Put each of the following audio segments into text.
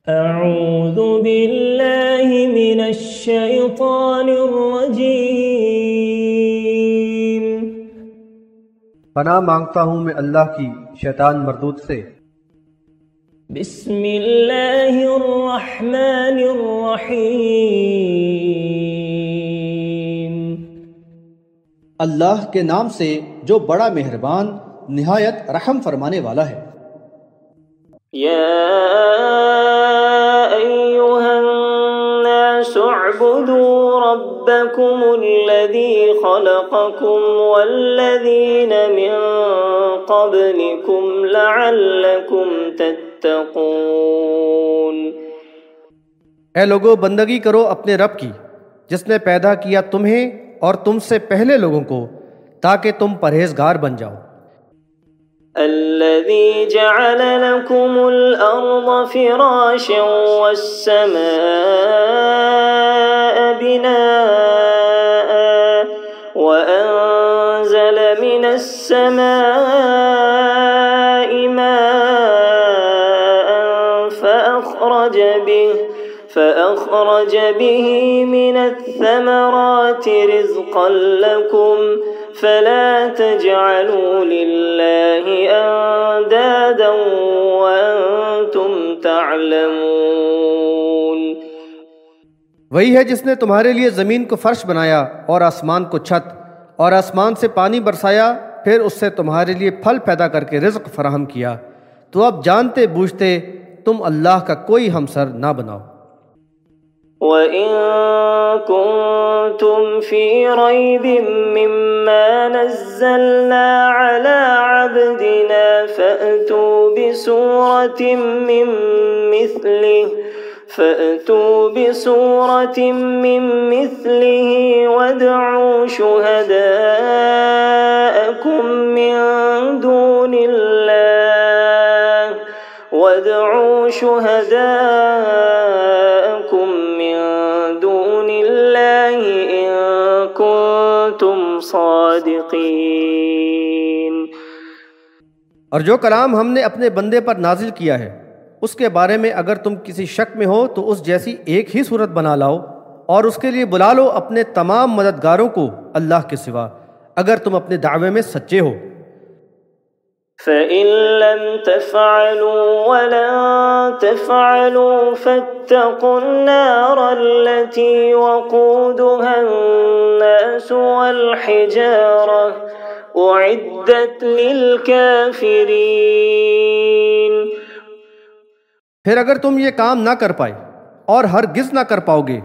अऊज़ु बिल्लाहि मिनश शैतानिर रजीम। पनाह मांगता हूँ मैं अल्लाह की शैतान मरदूद से। बिस्मिल्लाहिर रहमानिर रहीम। अल्लाह के नाम से जो बड़ा मेहरबान निहायत रहम फरमाने वाला है। या अय्युहन्नासु उअ्बुदू रब्बकुमुल्लज़ी खलक़कुम वल्लज़ीना मिन क़ब्लिकुम लअल्लकुम तत्तक़ून। ए लोगो, बंदगी करो अपने रब की जिसने पैदा किया तुम्हें और तुमसे पहले लोगों को, ताकि तुम परहेजगार बन जाओ। अल्लज़ी जअल लकुमुल अर्ज़ फ़िराशन वस्समाअ बिनाअ व अंज़ल मिनस समाइ माअन फ़अख़रज बिही मिनथ-थमराति रिज़क़न लकुम फ़ला तजअलू लिल्लाहि अंदादन व अंतुम तअलमून। वही है जिसने तुम्हारे लिए ज़मीन को फर्श बनाया और आसमान को छत, और आसमान से पानी बरसाया, फिर उससे तुम्हारे लिए फल पैदा करके रिज़्क़ फराहम किया। तो अब जानते बूझते तुम अल्लाह का कोई हमसर ना बनाओ। वइन कुंतुम फी रैबिम मिम्मा नज़्ज़लना अला अब्दिना फ़अतू बिसूरतिम मिन मिस्लिहि वदअू शुहदाअकुम मिन दूनिल्लाहि इन कुंतुम सादिक़ीन। और जो कलाम हमने अपने बंदे पर नाजिल किया है उसके बारे में अगर तुम किसी शक में हो तो उस जैसी एक ही सूरत बना लाओ और उसके लिए बुला लो अपने तमाम मददगारों को अल्लाह के सिवा, अगर तुम अपने दावे में सच्चे हो। फ़इन लम तफ़अलू वलन तफ़अलू फ़त्तक़ुन्नार अल्लती वक़ूदुहा अन्नासु वल हिजारह उइद्दत लिलकाफ़िरीन। फिर अगर तुम ये काम ना कर पाए और हरगिज़ ना कर पाओगे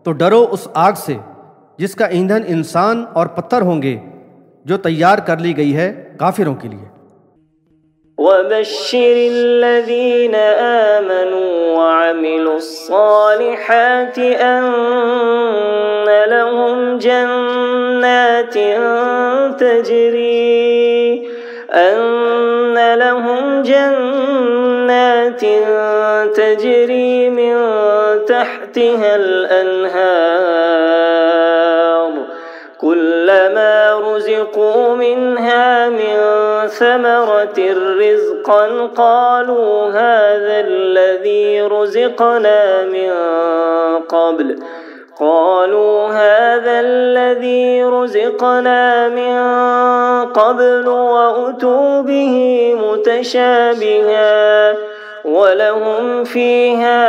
तो डरो उस आग से जिसका ईंधन इंसान और पत्थर होंगे, जो तैयार कर ली गई है काफिरों के लिए। वबश्शिरिल्लज़ीन आमनू वअमिलुस्सालिहाति अन्न लहुम जन्नातिन तजरी मिन तहतिहल अन्हार कुल्लमा रुज़िक़ू मिन्हा मिन समरतिर रिज़क़न क़ालू हाज़ाल्लज़ी रुज़िक़ना मिन क़ब्ल वअतू बिही मुतशाबिहा वलहुम फ़ीहा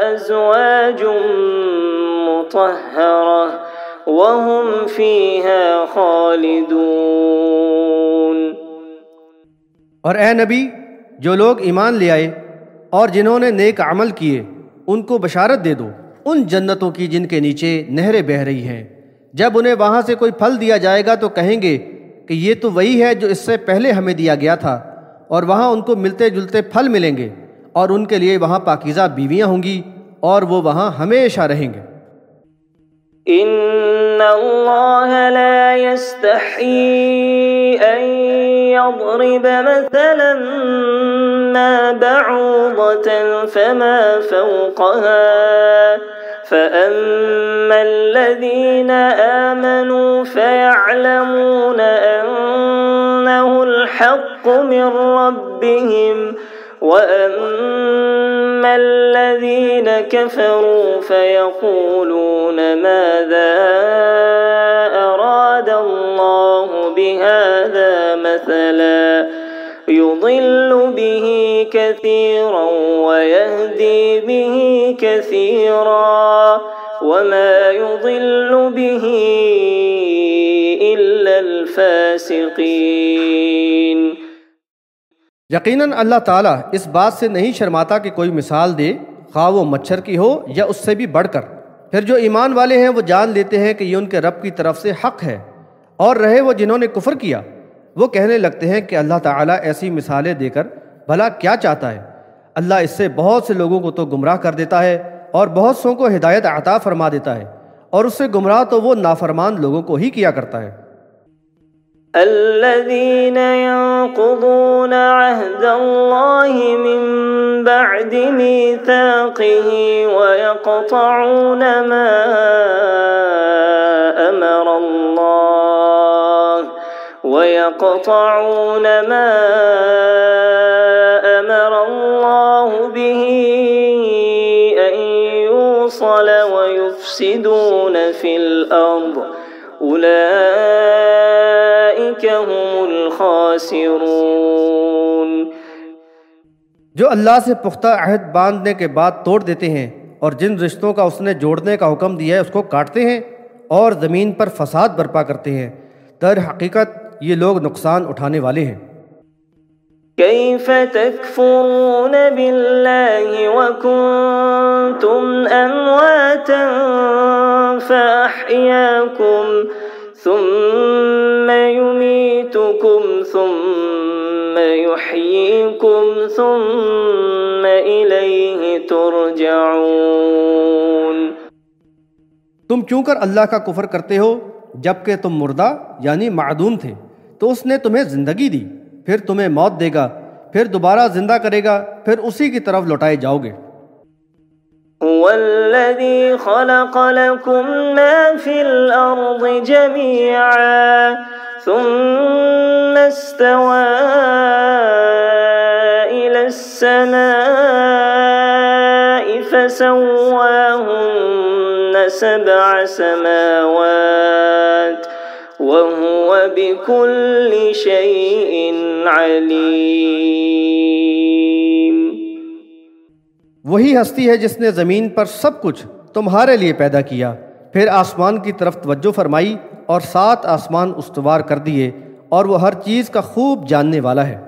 अज़वाजुम मुतहहरा वहुम फ़ीहा ख़ालिदून। और ए नबी, जो लोग ईमान ले आए और जिन्होंने नेक अमल किए उनको बशारत दे दो उन जन्नतों की जिनके नीचे नहरें बह रही हैं। जब उन्हें वहाँ से कोई फल दिया जाएगा तो कहेंगे कि ये तो वही है जो इससे पहले हमें दिया गया था, और वहाँ उनको मिलते जुलते फल मिलेंगे और उनके लिए वहाँ पाकीज़ा बीवियाँ होंगी और वो वहाँ हमेशा रहेंगे। इन्नल्लाह ला यस्तही अन यضرब मसलन मा बऊदतन फमा फौक़हा फ़अम्मा الذين آمنوا فيعلمون أنه الحق من ربهم وأما الذين كفروا فيقولون ماذا أراد الله بهذا مثلا يضل به كثيرا ويهدي به كثيرا وما يضل به إلا الفاسقين। यकीनन अल्लाह ताला इस बात से नहीं शर्माता कि कोई मिसाल दे, खा वो मच्छर की हो या उससे भी बढ़कर। फिर जो ईमान वाले हैं वो जान लेते हैं कि ये उनके रब की तरफ से हक है, और रहे वो जिन्होंने कुफ्र किया, वो कहने लगते हैं कि अल्लाह ताला ऐसी मिसालें देकर भला क्या चाहता है। अल्लाह इससे बहुत से लोगों को तो गुमराह कर देता है और बहुत सौ को हिदायत अता फरमा देता है, और उससे गुमराह तो वो नाफरमान लोगों को ही किया करता है। الذين ينقضون عهد الله من بعد ميثاقه ويقطعون ما أمر الله به أن يوصل ويفسدون في الأرض أولئك هم الخاسرون। जो अल्लाह से पुख्ता अहद बांधने के बाद तोड़ देते हैं और जिन रिश्तों का उसने जोड़ने का हुक्म दिया है उसको काटते हैं और ज़मीन पर फसाद बर्पा करते हैं, दर हकीकत ये लोग नुकसान उठाने वाले हैं। कैफ तकफुरून बिल्लाहि व कुंतुम अमवातन फअहयाकुम सुम्मा युमीतुकुम सुम्मा युहयीकुम सुम्मा इलैहि तुरजऊन। तुम क्यों कर अल्लाह का कुफ्र करते हो जबकि तुम मुर्दा यानी मादूम थे, तो उसने तुम्हें जिंदगी दी, फिर तुम्हें मौत देगा, फिर दोबारा जिंदा करेगा, फिर उसी की तरफ लौटाए जाओगे। हुवल्लज़ी खलक़ लकुम मा फिल अर्ज़ि जमीअन सुम्मा इस्तवा इलस समाइ फसव्वाहुन्न सबअ समावात वहुव बिकुल्लि शैइन अलीम। वही हस्ती है जिसने ज़मीन पर सब कुछ तुम्हारे लिए पैदा किया, फिर आसमान की तरफ तवज्जो फरमाई और 7 आसमान उस्तवार कर दिए, और वो हर चीज़ का खूब जानने वाला है।